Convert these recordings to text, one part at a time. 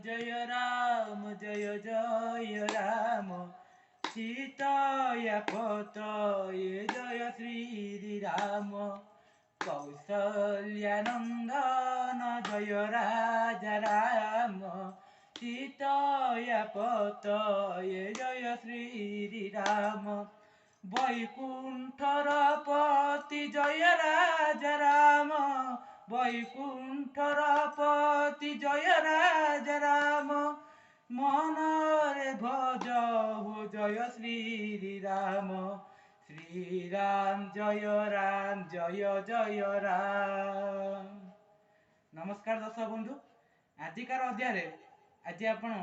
जय जय राम सीताया पतये जय श्री राम कौसल्यानंदन जय राजा राम सीताया पतये जय श्री राम वैकुंठर पति जय राजा राम वैकुंठर पति जय राजा राम मनरे भज हो जय श्री राम राम जय जय राम। नमस्कार दर्शक बंधु, आजिकार अध्याय आज आपण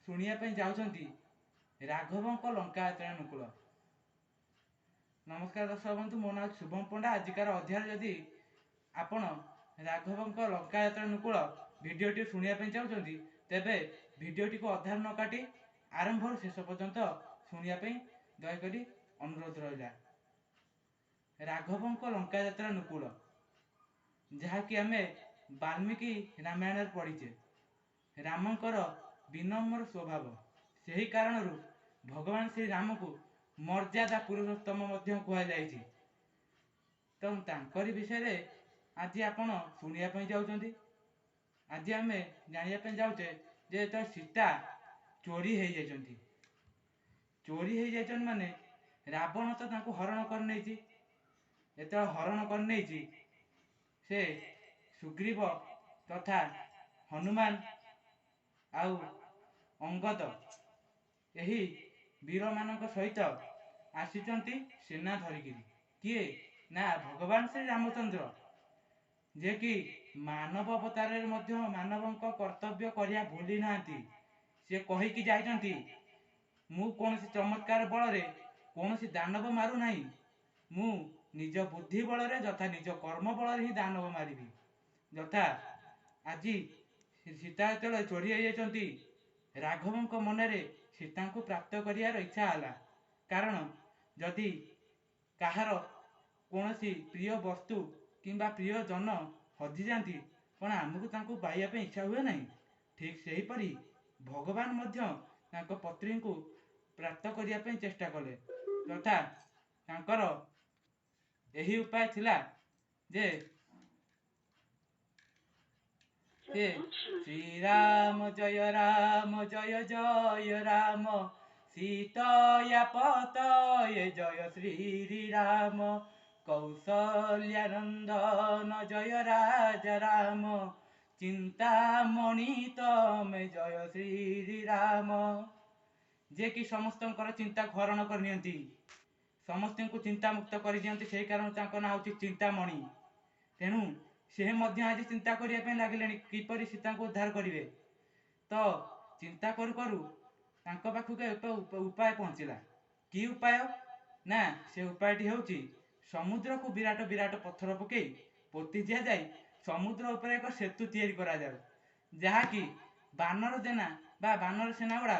शुणा जाऊँगी राघवों लंका अनुकूल। नमस्कार दर्शक बंधु, मो ना शुभम पंडा। आजिकार अध्याय जदि आपण राघवों लंका अनुकूल भिडटी शुणा चाहते तेबे भिडटी को अधार न काटी आरंभ शेष पर्यंत शुणा दयाकोरी अनुरोध रहा। राघवों लंका यात्रा अनुकूल जहाँकि आमे वाल्मीकि रामायण पढ़ीचे। रामंकर विनम्र स्वभाव, सही कारण भगवान श्री राम को मर्यादा पुरुषोत्तम कहुई। तो तांकरी विषय आज आपण शुणा जाऊँगी। आज आम जाना जाऊे जे तो सीता चोरी हो जाती। चोरी हो जाती माने रावण तो तांको हरण कर नहीं। एत हरण कर नहीं से सुग्रीव तथा हनुमान आउ अंगद यही वीर मान सहित आसीचंती सेना धरिकी। किए ना भगवान श्री रामचंद्र जे कि मानव अवतार मानव कर्तव्य करिया भूली नांती। से कहीकि जाइचंती मु कौन चमत्कार बल कौन दानव मारू नहीं, मु निज बुद्धि बल यथा निज कर्म बल ही दानव मारि। यथा आज सीता जो चोरी हो जाती राघवों मनरे सीता को प्राप्त कर इच्छा है। कारण जदि कहार कौन प्रिय वस्तु किंबा प्रिय जन हजि जाती कौन आमको पाइबा इच्छा हुए ना। ठीक से हीपरी भगवान पत्री को प्राप्त करने चेष्टा कले तथा तांकर यही उपाय थिला जे श्री राम जय जय राम सीताया पतये जय श्री राम कौसल्यानंदन जय राजा राम चिंतामणि तमे जय श्री राम। जे कि समस्त चिंता हरण करनी, समस्त को चिंता मुक्त कर दियंती। से कारण ना हूँ चिंतामणि। तेणु से आज चिंता करने लगे किपरि सीता को उद्धार करेंगे। तो चिंता करू करू पाखक एक उपाय पहुँचला। कि उपाय ना से उपायटी हूँ समुद्र को विराट विराट पत्थर पकई पोति दि जाए समुद्र उपर एक सेतु तैयारी करा जाऊ, जहाँकि बानर सेना बा बानर सेना गुड़ा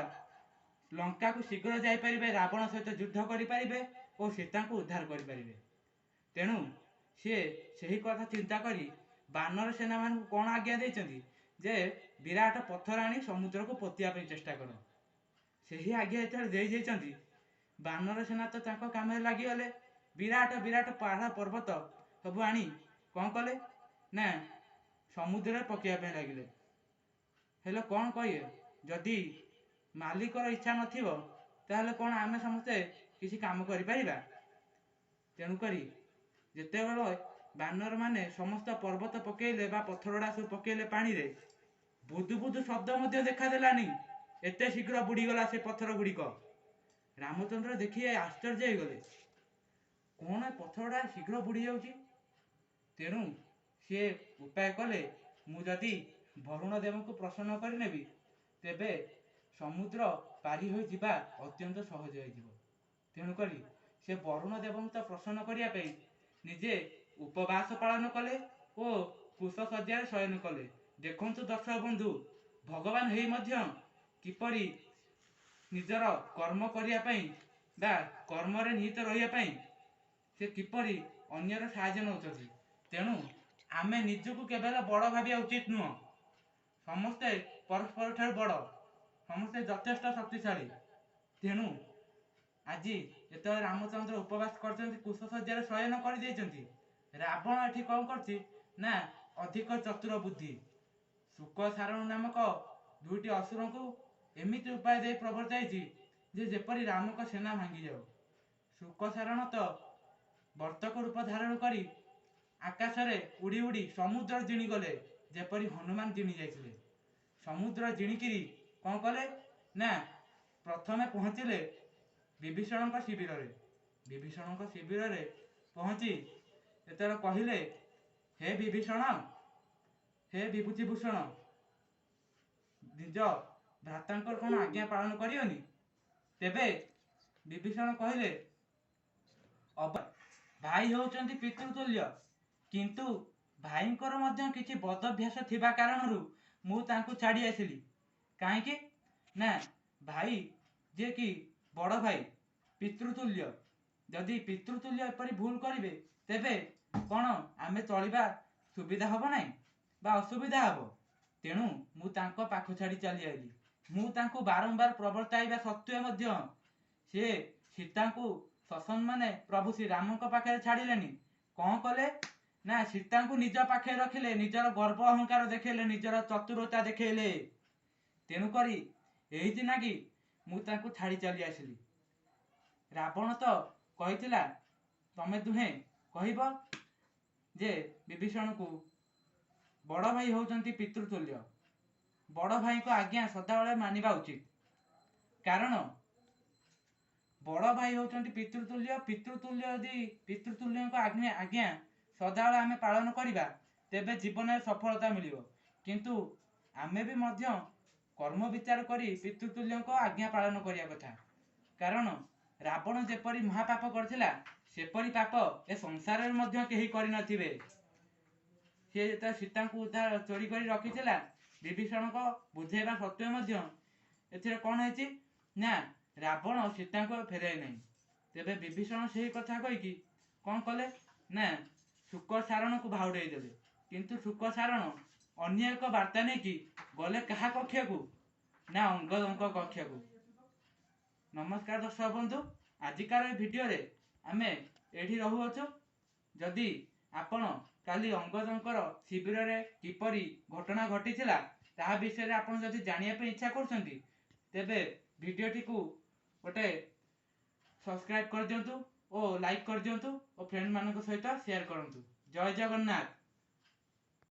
लंका को शीघ्र जापरें, रावण सहित युद्ध करें और सीता को उद्धार करें। तेणु सी से कथा चिंता करी बानर सेना मान कौन आज्ञा देते जे विराट पत्थर आनी समुद्र को पोतिया चेष्टा कर। से आज्ञा जो दे बानर सेना तो काम लगिगले विराट विराट पहाड़ पर्वत सब आनी कौन कले ना समुद्र पकड़ा लगिले। हेले कौन कहे जदि मालिकर इच्छा नथिबो ताहले कौन आमे समस्ते किसी काम करिपरिबा। तेणुक जिते बड़े बानर माने समस्त पर्वत पकईले बा पत्थरड़ा सब पकईले पानी रे बुदु बुदु शब्द देखादेलानी। एते शीघ्र बुड़ीगला से पत्थर गुड़िक। रामचंद्र देखिए आश्चर्य हो गले, कौन पत्थरड़ा शीघ्र बुड़ी जाऊँगी। तेणु सी उपाय कले मुझे वरुण देव को प्रसन्न करनेबी तेबे समुद्र पारी हो जिबा अत्यंत सहज हो। तेणुक से वरुण देव तो प्रसन्न करने निजे उपवास पालन कले और कुश सज्जार शयन कले। देखु दर्शक बंधु, भगवान हे मध्य किपरि निजर कर्म करने कर्म निहित रही से किपरि अन्यर साहाय्य नौकरी। तेणु आमे निजको केवल बड़ भाविया उचित नुह। समस्ते परस्पर ठार बड़ समस्ते यथेष्ट शक्तिशाली। तेणु आज जो रामचंद्र उपवास कर कुशसज्जार शयन कर रावण एठी कौन करछि ना अधिक चतुर बुद्धि शुक सारण नामक दुईटी असुर को एमती उपाय दे प्रवर्ताई जे जेपरी राम का सेना भांगी जाओ। शुक सारण तो वर्तक रूप धारण करी आकाश में उड़ी उड़ी समुद्र जिणी गले जेपरी हनुमान जिणी जाइए। समुद्र जिणिकी कौन कले ना प्रथमे पहुँचले विभीषण शिविर रे। विभीषण शिविर रे पहुँची एतर कहले हे विभीषण हे विभूतिभूषण निज भ्रातांकर कौन आज्ञा पालन करियोनी। तेबे विभीषण कहले भाई होउचंती पितृतुल्य किंतु भाईंकर मध्य किछि बदभ्यास थिबा कारणरु मु तांकु छाड़ी आसिली। काहेकि ना भाई जे कि बड़ भाई पितृतुल्य जदि पितृतुल्य एपरी भूल करिवे तेबे कौन आमे चलिबा सुविधा हब नाही बा असुविधा हब। तेणु मु तांको पाख छाड़ी चली आइली। मु तांकु बारंबार प्रवर्ताइबा सत्वे मध्य से सीता को ससन माने प्रभु श्री राम पाखे छाड़िलेनी कौन कले ना सीता को निज पाखे रखिले निजर गर्व अहंकार देखेले निजर चतुरता देखेले। तेणुक यही नागी मु तांकु छाड़ी चली आसिली। रावण तो कहिथिला तमे दुहे कहब जे विभीषण को बड़ भाई होउचंती पितृतुल्य बड़ भाई को आज्ञा सदाबेले मानिबा उचित। कारण बड़ भाई होउचंती पितृतुल्य पितृतुल्य यदि पितृतुल्य को आज्ञा आज्ञा सदाबेले आमे पालन करिबा तेबे जीवन में सफलता मिलिबो। किंतु आमे भी मध्य कर्म विचार करी पितृतुल्य को आज्ञा पालन करिया कथा। कारण रावण जेपरी महापाप करथिला सेपरी पाप ए संसार में मध्य केही करि नथिबे। से जेता सीता को उद्धार चोरी करी रखिथिला विभीषण को बुझेबा सत्वे मध्य एथिरे कोन हेछि ना रावण सीता को फेराई नहीं। तेबे विभीषण से कथा कहीकि कौन कले ना शुक सारण को भाउड़े देले। किंतु शुक सारण अन्य एक वार्ता नहीं कि गले कहा कक्ष को ना अंगद कक्ष को। नमस्कार दर्शक बंधु आजिकार भिडियो रे आमे एठी रहुअछु। जदि आपण काली अंगदंकर शिविर रे किपरि घटना घटिथिला ताहा विषय रे आपण जदि जानिया पे इच्छा करछंती तेबे भिडियोटी को गोटे सब्सक्राइब कर दियंतु और लाइक कर दियंतु और फ्रेंड मानक सहित शेयर करंतु। जय जगन्नाथ।